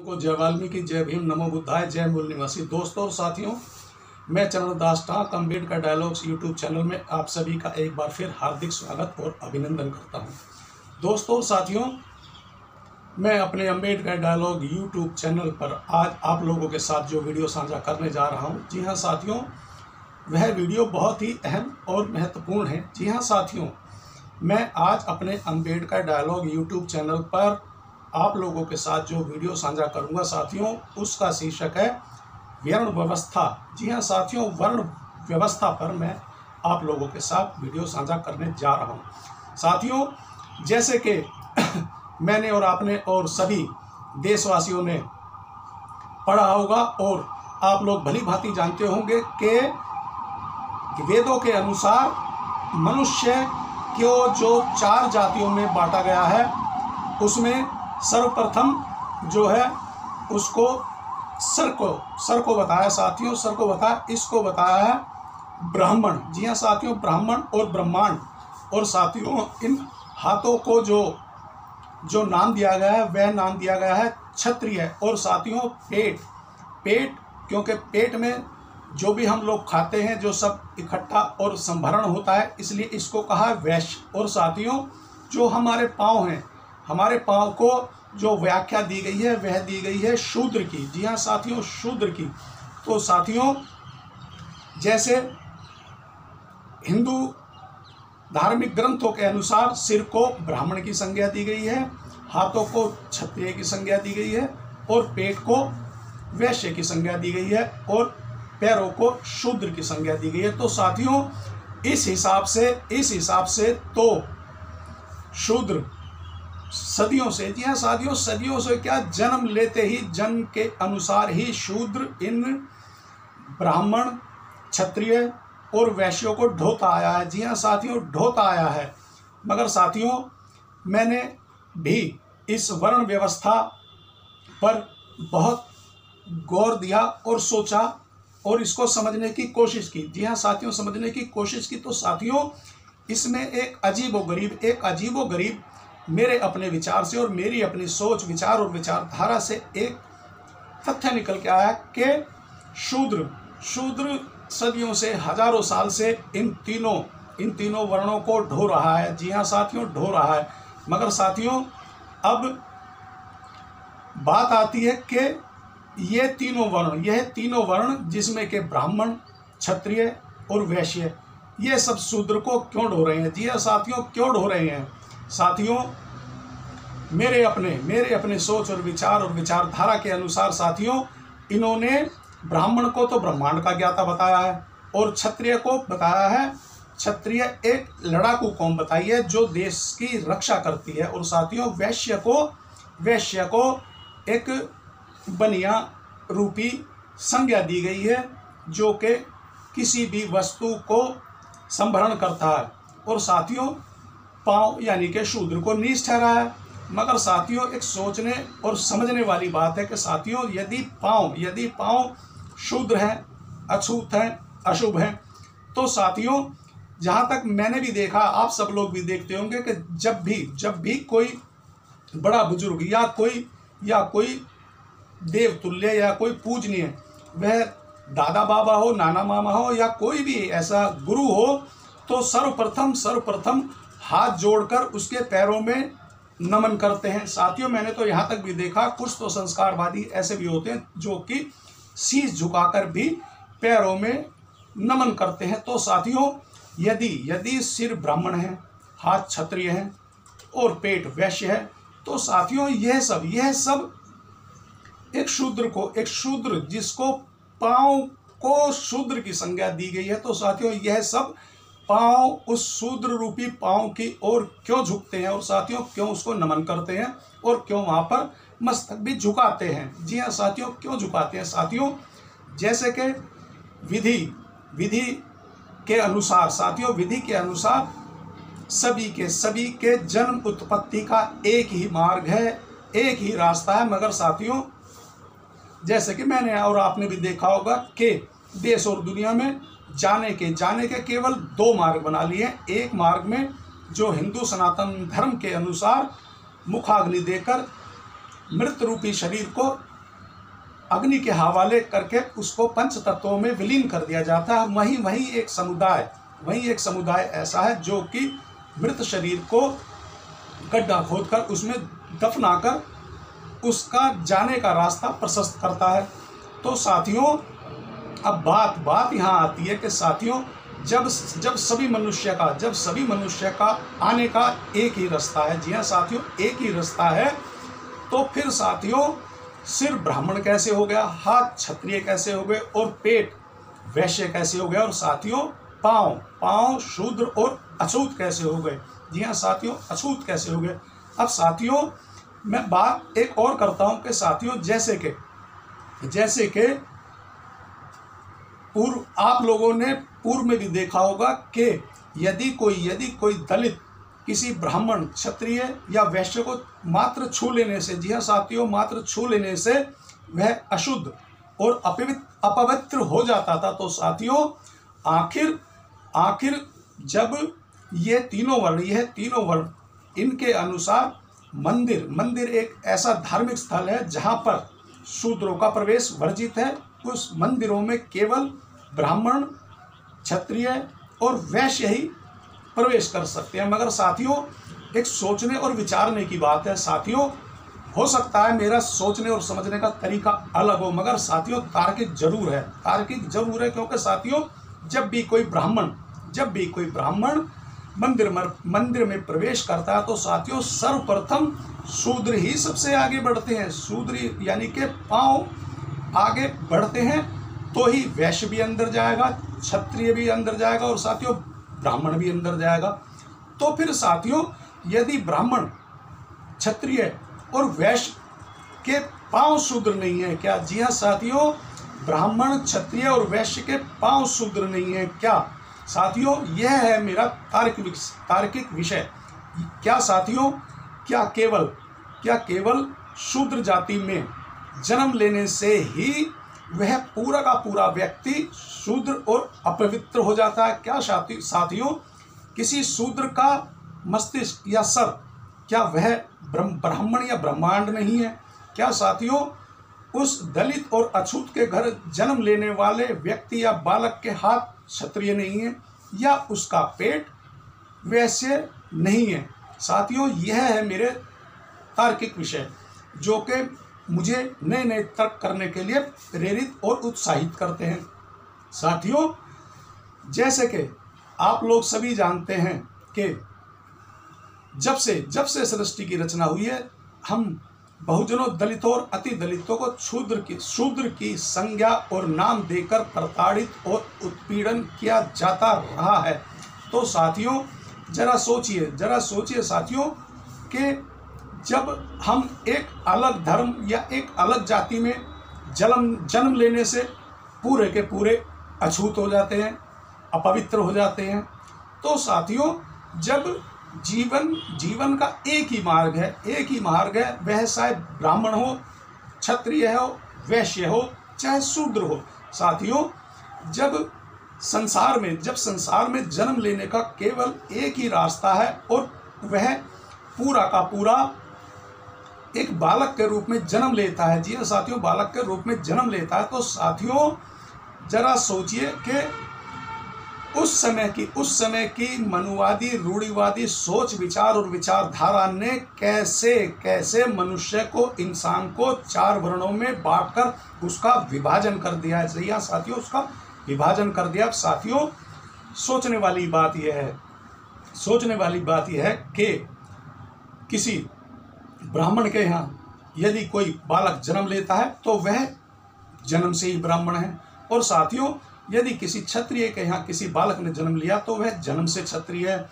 को जय वाल्मीकि, जय भीम, नमो बुद्धाय, जय मूल निवासी। दोस्तों और साथियों, मैं चरणदास टाक अम्बेडकर डायलॉग्स यूट्यूब चैनल में आप सभी का एक बार फिर हार्दिक स्वागत और अभिनंदन करता हूं। दोस्तों और साथियों, मैं अपने अम्बेडकर डायलॉग यूट्यूब चैनल पर आज आप लोगों के साथ जो वीडियो साझा करने जा रहा हूं, जी हाँ साथियों, वह वीडियो बहुत ही अहम और महत्वपूर्ण है। जी हाँ साथियों, मैं आज अपने अम्बेडकर डायलॉग यूट्यूब चैनल पर आप लोगों के साथ जो वीडियो साझा करूंगा साथियों, उसका शीर्षक है वर्ण व्यवस्था। जी हाँ साथियों, वर्ण व्यवस्था पर मैं आप लोगों के साथ वीडियो साझा करने जा रहा हूं। साथियों, जैसे कि मैंने और आपने और सभी देशवासियों ने पढ़ा होगा और आप लोग भली भांति जानते होंगे कि वेदों के अनुसार मनुष्य को जो 4 जातियों में बांटा गया है, उसमें सर्वप्रथम जो है उसको सर को बताया साथियों, सर को बताया, इसको बताया है ब्राह्मण। जी हाँ साथियों, ब्राह्मण और ब्रह्मांड। और साथियों, इन हाथों को जो नाम दिया गया है वह नाम दिया गया है क्षत्रिय। और साथियों, पेट क्योंकि पेट में जो भी हम लोग खाते हैं जो सब इकट्ठा और संभरण होता है, इसलिए इसको कहा वैश्य। और साथियों, जो हमारे पाँव हैं, हमारे पाँव को जो व्याख्या दी गई है वह दी गई है शूद्र की। जी हाँ साथियों, शूद्र की। तो साथियों, जैसे हिंदू धार्मिक ग्रंथों के अनुसार सिर को ब्राह्मण की संज्ञा दी गई है, हाथों को क्षत्रिय की संज्ञा दी गई है और पेट को वैश्य की संज्ञा दी गई है और पैरों को शूद्र की संज्ञा दी गई है। तो साथियों, इस हिसाब से तो शूद्र सदियों से, जी हाँ साथियों, सदियों से क्या, जन्म लेते ही जन्म के अनुसार ही शूद्र इन ब्राह्मण, क्षत्रिय और वैश्यों को ढोता आया है। जी हाँ साथियों, ढोता आया है। मगर साथियों, मैंने भी इस वर्ण व्यवस्था पर बहुत गौर दिया और सोचा और इसको समझने की कोशिश की। जी हाँ साथियों, समझने की कोशिश की। तो साथियों, इसमें एक अजीबोगरीब मेरे अपने विचार से और मेरी अपनी सोच विचार और विचारधारा से एक तथ्य निकल के आया कि शूद्र सदियों से, हजारों साल से इन तीनों वर्णों को ढो रहा है। जी हाँ साथियों, ढो रहा है। मगर साथियों, अब बात आती है कि यह तीनों वर्ण जिसमें कि ब्राह्मण, क्षत्रिय और वैश्य, ये सब शूद्र को क्यों ढो रहे हैं। जी हाँ साथियों, क्यों ढो रहे हैं। साथियों, मेरे अपने सोच और विचारधारा के अनुसार साथियों, इन्होंने ब्राह्मण को तो ब्रह्मांड का ज्ञाता बताया है और क्षत्रिय को बताया है, क्षत्रिय एक लड़ाकू कौम बताई है जो देश की रक्षा करती है। और साथियों, वैश्य को एक बनिया रूपी संज्ञा दी गई है जो कि किसी भी वस्तु को संभरण करता है। और साथियों, पाँव यानी कि शूद्र को नीच ठहरा है। मगर साथियों, एक सोचने और समझने वाली बात है कि साथियों, यदि पाँव शूद्र हैं, अछूत हैं, अशुभ हैं, तो साथियों, जहाँ तक मैंने भी देखा, आप सब लोग भी देखते होंगे कि जब भी कोई बड़ा बुजुर्ग या कोई देवतुल्य या कोई पूजनीय, वह दादा बाबा हो, नाना मामा हो या कोई भी ऐसा गुरु हो, तो सर्वप्रथम हाथ जोड़कर उसके पैरों में नमन करते हैं। साथियों, मैंने तो यहाँ तक भी देखा, कुछ तो संस्कारवादी ऐसे भी होते हैं जो कि शीश झुकाकर भी पैरों में नमन करते हैं। तो साथियों, यदि सिर ब्राह्मण है, हाथ क्षत्रिय है और पेट वैश्य है, तो साथियों, यह सब एक शूद्र जिसको पाँव को शूद्र की संज्ञा दी गई है, तो साथियों, यह सब पाँव उस शूद्र रूपी पाँव की ओर क्यों झुकते हैं और साथियों, क्यों उसको नमन करते हैं और क्यों वहाँ पर मस्तक भी झुकाते हैं। जी हाँ साथियों, क्यों झुकाते हैं। साथियों, जैसे कि विधि के अनुसार साथियों, विधि के अनुसार सभी के जन्म उत्पत्ति का एक ही मार्ग है, एक ही रास्ता है। मगर साथियों, जैसे कि मैंने और आपने भी देखा होगा कि देश और दुनिया में जाने के केवल 2 मार्ग बना लिए हैं। एक मार्ग में जो हिंदू सनातन धर्म के अनुसार मुखाग्नि देकर मृत रूपी शरीर को अग्नि के हवाले करके उसको पंच तत्वों में विलीन कर दिया जाता है। वहीं एक समुदाय ऐसा है जो कि मृत शरीर को गड्ढा खोदकर उसमें दफनाकर उसका जाने का रास्ता प्रशस्त करता है। तो साथियों, अब बात यहाँ आती है कि साथियों, जब सभी मनुष्य का आने का एक ही रास्ता है, जी हाँ साथियों, एक ही रास्ता है, तो फिर साथियों सिर ब्राह्मण कैसे हो गया, हाथ क्षत्रिय कैसे हो गए और पेट वैश्य कैसे हो गया, और साथियों पाँव शूद्र और अछूत कैसे हो गए। जी हाँ साथियों, अछूत कैसे हो गए। अब साथियों मैं बात एक और करता हूँ कि साथियों जैसे कि आप लोगों ने पूर्व में भी देखा होगा कि यदि कोई दलित किसी ब्राह्मण क्षत्रिय या वैश्य को मात्र छू लेने से, जी हाँ साथियों, मात्र छू लेने से वह अशुद्ध और अपवित्र हो जाता था। तो साथियों आखिर जब यह तीनों वर्ण इनके अनुसार मंदिर एक ऐसा धार्मिक स्थल है जहाँ पर शूद्रों का प्रवेश वर्जित है। उस मंदिरों में केवल ब्राह्मण, क्षत्रिय और वैश्य ही प्रवेश कर सकते हैं। मगर साथियों एक सोचने और विचारने की बात है। साथियों हो सकता है मेरा सोचने और समझने का तरीका अलग हो, मगर साथियों तार्किक जरूर है, क्योंकि साथियों जब भी कोई ब्राह्मण मंदिर में प्रवेश करता है तो साथियों सर्वप्रथम शूद्र ही सबसे आगे बढ़ते हैं। शूद्र यानी कि पांव आगे बढ़ते हैं तो ही वैश्य भी अंदर जाएगा, क्षत्रिय भी अंदर जाएगा और साथियों ब्राह्मण भी अंदर जाएगा। तो फिर साथियों यदि ब्राह्मण, क्षत्रिय और वैश्य के पांव शूद्र नहीं है क्या? जी हाँ साथियों, ब्राह्मण, क्षत्रिय और वैश्य के पांव शूद्र नहीं है क्या? साथियों यह है मेरा तार्किक विषय। क्या साथियों, क्या केवल शूद्र जाति में जन्म लेने से ही वह पूरा का पूरा व्यक्ति शूद्र और अपवित्र हो जाता है क्या? साथियों किसी शूद्र का मस्तिष्क या सर, क्या वह ब्राह्मण या ब्रह्मांड नहीं है क्या? साथियों उस दलित और अछूत के घर जन्म लेने वाले व्यक्ति या बालक के हाथ क्षत्रिय नहीं है या उसका पेट वैश्य नहीं है। साथियों यह है मेरे तार्किक विषय जो कि मुझे नए तर्क करने के लिए प्रेरित और उत्साहित करते हैं। साथियों जैसे कि आप लोग सभी जानते हैं कि जब से सृष्टि की रचना हुई है, हम बहुजनों, दलितों और अति दलितों को शूद्र की संज्ञा और नाम देकर प्रताड़ित और उत्पीड़न किया जाता रहा है। तो साथियों जरा सोचिए साथियों कि जब हम एक अलग धर्म या एक अलग जाति में जन्म लेने से पूरे के पूरे अछूत हो जाते हैं, अपवित्र हो जाते हैं। तो साथियों जब जीवन का एक ही मार्ग है, वह चाहे ब्राह्मण हो, क्षत्रिय हो, वैश्य हो, चाहे शूद्र हो। साथियों जब संसार में जन्म लेने का केवल एक ही रास्ता है और वह पूरा का पूरा एक बालक के रूप में जन्म लेता है। जी हाँ साथियों, बालक के रूप में जन्म लेता है। तो साथियों जरा सोचिए कि उस समय की मनुवादी, रूढ़िवादी सोच विचार और विचारधारा ने कैसे मनुष्य को, इंसान को 4 वर्णों में बांटकर उसका विभाजन कर दिया है। जी हाँ साथियों, उसका विभाजन कर दिया। साथियों सोचने वाली बात यह है कि किसी ब्राह्मण के यहाँ यदि कोई बालक जन्म लेता है तो वह जन्म से ही ब्राह्मण है, और साथियों यदि किसी क्षत्रिय के यहाँ किसी बालक ने जन्म लिया तो वह जन्म से क्षत्रिय है,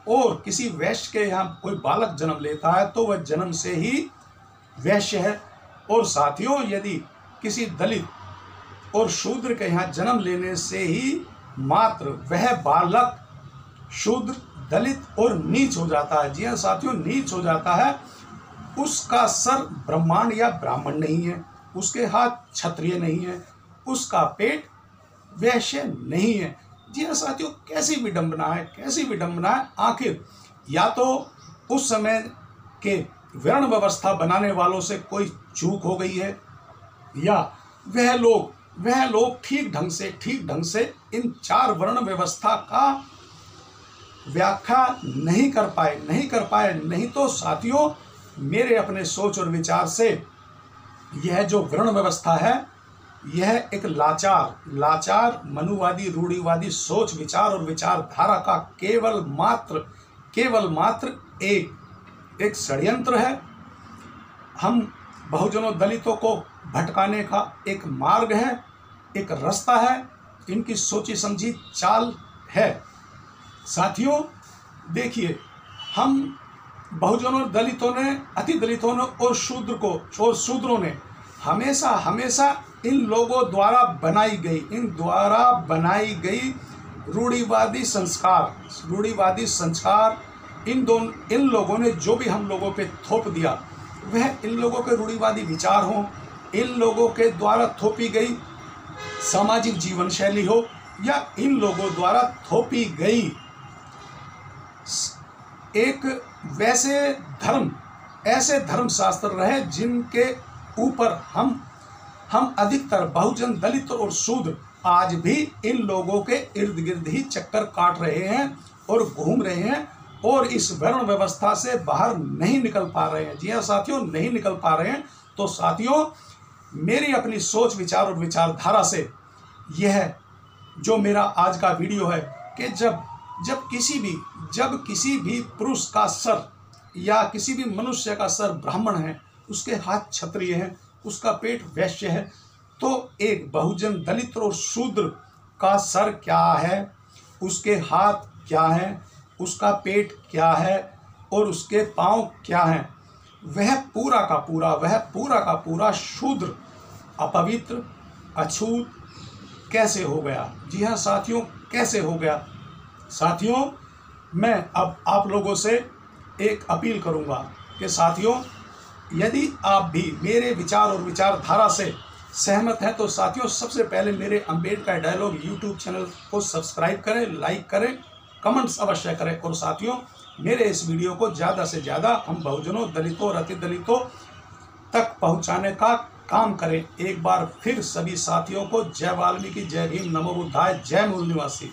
और किसी वैश्य के यहाँ कोई बालक जन्म लेता है तो वह जन्म से ही वैश्य है। और साथियों यदि किसी दलित और शूद्र के यहाँ जन्म लेने से ही मात्र वह बालक शूद्र, दलित और नीच हो जाता है। जी हाँ साथियों, नीच हो जाता है। उसका सर ब्रह्मांड या ब्राह्मण नहीं है, उसके हाथ क्षत्रिय नहीं है, उसका पेट वैश्य नहीं है। जी हाँ साथियों, कैसी विडंबना है। आखिर या तो उस समय के वर्ण व्यवस्था बनाने वालों से कोई चूक हो गई है, या वह लोग ठीक ढंग से इन 4 वर्ण व्यवस्था का व्याख्या नहीं कर पाए। नहीं तो साथियों, मेरे अपने सोच और विचार से यह जो वर्ण व्यवस्था है, यह एक लाचार मनुवादी रूढ़िवादी सोच विचार और विचारधारा का केवल मात्र एक षड्यंत्र है। हम बहुजनों दलितों को भटकाने का एक मार्ग है, एक रास्ता है, इनकी सोची समझी चाल है। साथियों देखिए, हम बहुजनों दलितों ने, अति दलितों ने और शूद्रों ने हमेशा इन लोगों द्वारा बनाई गई रूढ़िवादी संस्कार इन लोगों ने जो भी हम लोगों पे थोप दिया, वह इन लोगों के रूढ़िवादी विचार हो, इन लोगों के द्वारा थोपी गई सामाजिक जीवन शैली हो, या इन लोगों द्वारा थोपी गई एक ऐसे धर्म शास्त्र रहे जिनके ऊपर हम अधिकतर बहुजन दलित और शूद्र आज भी इन लोगों के इर्द गिर्द ही चक्कर काट रहे हैं और घूम रहे हैं और इस वर्ण व्यवस्था से बाहर नहीं निकल पा रहे हैं। जी हाँ साथियों, नहीं निकल पा रहे हैं। तो साथियों, मेरी अपनी सोच विचार और विचारधारा से यह जो मेरा आज का वीडियो है कि जब किसी भी पुरुष का सर या किसी भी मनुष्य का सर ब्राह्मण है, उसके हाथ क्षत्रिय हैं, उसका पेट वैश्य है, तो एक बहुजन दलित और शूद्र का सर क्या है, उसके हाथ क्या हैं, उसका पेट क्या है और उसके पांव क्या हैं, वह पूरा का पूरा शूद्र अपवित्र अछूत कैसे हो गया। जी हाँ साथियों, कैसे हो गया। साथियों, मैं अब आप लोगों से एक अपील करूंगा कि साथियों, यदि आप भी मेरे विचार और विचारधारा से सहमत हैं तो साथियों, सबसे पहले मेरे अम्बेडकर डायलॉग यूट्यूब चैनल को सब्सक्राइब करें, लाइक करें, कमेंट्स अवश्य करें। और साथियों, मेरे इस वीडियो को ज़्यादा से ज़्यादा हम बहुजनों दलितों और अति दलितों तक पहुंचाने का काम करें। एक बार फिर सभी साथियों को जय वाल्मीकि, जय भीम, नमो बुद्धाय, जय मूल निवासी।